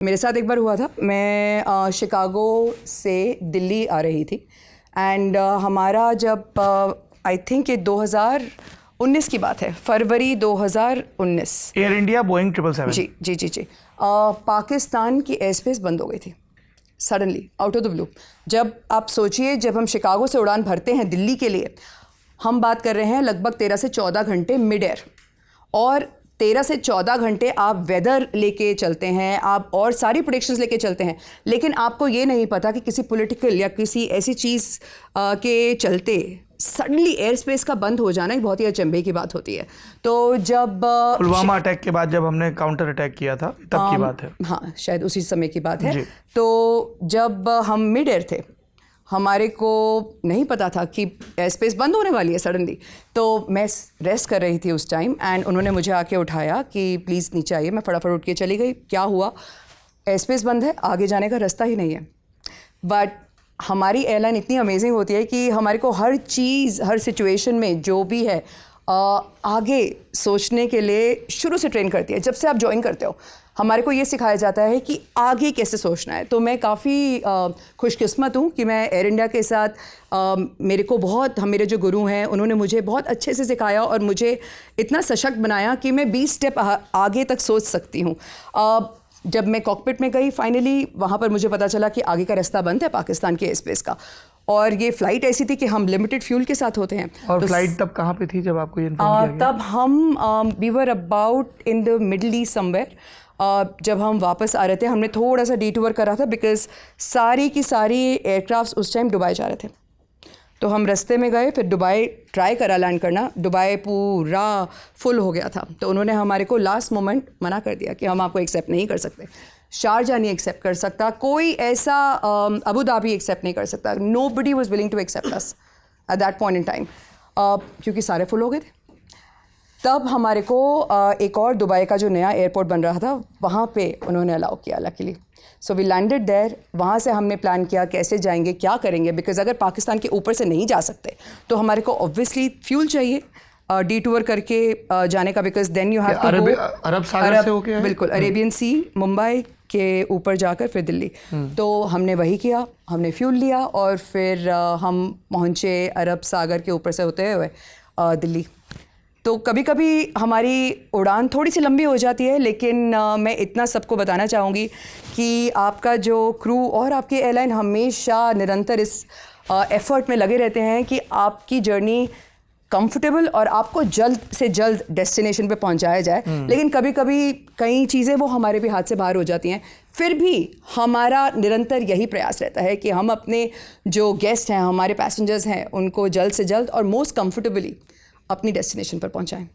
मेरे साथ एक बार हुआ था, मैं शिकागो से दिल्ली आ रही थी एंड हमारा जब आई थिंक ये 2019 की बात है, फरवरी 2019। Air India Boeing 777। जी जी जी जी पाकिस्तान की एयर स्पेस बंद हो गई थी suddenly, out of the blue. जब आप सोचिए, जब हम शिकागो से उड़ान भरते हैं दिल्ली के लिए, हम बात कर रहे हैं लगभग 13 से 14 घंटे मिड एयर, और 13 से 14 घंटे आप वेदर लेके चलते हैं, आप और सारी प्रेडिक्शंस लेके चलते हैं, लेकिन आपको ये नहीं पता कि किसी पॉलिटिकल या किसी ऐसी चीज़ के चलते सडनली एयर स्पेस का बंद हो जाना एक बहुत ही अचंभे की बात होती है। तो जब पुलवामा अटैक के बाद जब हमने काउंटर अटैक किया था तब की बात है। हाँ, शायद उसी समय की बात है। तो जब हम मिड एयर थे, हमारे को नहीं पता था कि एयर स्पेस बंद होने वाली है सडनली। तो मैं रेस्ट कर रही थी उस टाइम एंड उन्होंने मुझे आके उठाया कि प्लीज़ नीचे आइए। मैं फटाफट उठ के चली गई। क्या हुआ? एयर स्पेस बंद है, आगे जाने का रास्ता ही नहीं है। बट हमारी एयरलाइन इतनी अमेजिंग होती है कि हमारे को हर चीज़, हर सिचुएशन में जो भी है आगे सोचने के लिए शुरू से ट्रेन करती है। जब से आप ज्वाइन करते हो हमारे को ये सिखाया जाता है कि आगे कैसे सोचना है। तो मैं काफ़ी खुशकिस्मत हूँ कि मैं एयर इंडिया के साथ मेरे को बहुत, मेरे जो गुरु हैं उन्होंने मुझे बहुत अच्छे से सिखाया और मुझे इतना सशक्त बनाया कि मैं 20 स्टेप आगे तक सोच सकती हूँ। जब मैं कॉकपिट में गई फाइनली, वहाँ पर मुझे पता चला कि आगे का रास्ता बंद है पाकिस्तान के एयर स्पेस का, और ये फ़्लाइट ऐसी थी कि हम लिमिटेड फ्यूल के साथ होते हैं। और फ्लाइट तब कहाँ पे थी जब आपको ये इन्फॉर्म किया गया? तब हम we were about in the Middle East somewhere. जब हम वापस आ रहे थे, हमने थोड़ा सा डिटूर करा था बिकॉज सारी की सारी एयरक्राफ्ट उस टाइम दुबई जा रहे थे। तो हम रास्ते में गए, फिर दुबई ट्राई करा लैंड करना, दुबई पूरा फुल हो गया था। तो उन्होंने हमारे को लास्ट मोमेंट मना कर दिया कि हम आपको एक्सेप्ट नहीं कर सकते। शारजा नहीं एक्सेप्ट कर सकता, कोई ऐसा अबू धाबी एक्सेप्ट नहीं कर सकता। Nobody was willing to accept us at that point in time, क्योंकि सारे फुल हो गए थे। तब हमारे को एक और दुबई का जो नया एयरपोर्ट बन रहा था वहाँ पे उन्होंने अलाउ किया luckily. So we landed there. वहाँ से हमने प्लान किया कैसे जाएंगे, क्या करेंगे, बिकॉज अगर पाकिस्तान के ऊपर से नहीं जा सकते तो हमारे को ऑब्वियसली फ्यूल चाहिए डिटूर करके जाने का, because then you have to go अरब सागर से होके। बिल्कुल, अरेबियन सी, मुंबई के ऊपर जाकर फिर दिल्ली। तो हमने वही किया, हमने फ्यूल लिया और फिर हम पहुँचे अरब सागर के ऊपर से होते हुए दिल्ली। तो कभी कभी हमारी उड़ान थोड़ी सी लंबी हो जाती है, लेकिन मैं इतना सबको बताना चाहूँगी कि आपका जो क्रू और आपकी एयरलाइन हमेशा निरंतर इस एफर्ट में लगे रहते हैं कि आपकी जर्नी कंफर्टेबल और आपको जल्द से जल्द डेस्टिनेशन पे पहुंचाया जाए। लेकिन कभी कभी कई चीज़ें वो हमारे भी हाथ से बाहर हो जाती हैं। फिर भी हमारा निरंतर यही प्रयास रहता है कि हम अपने जो गेस्ट हैं, हमारे पैसेंजर्स हैं, उनको जल्द से जल्द और मोस्ट कंफर्टेबली अपनी डेस्टिनेशन पर पहुंचाएं।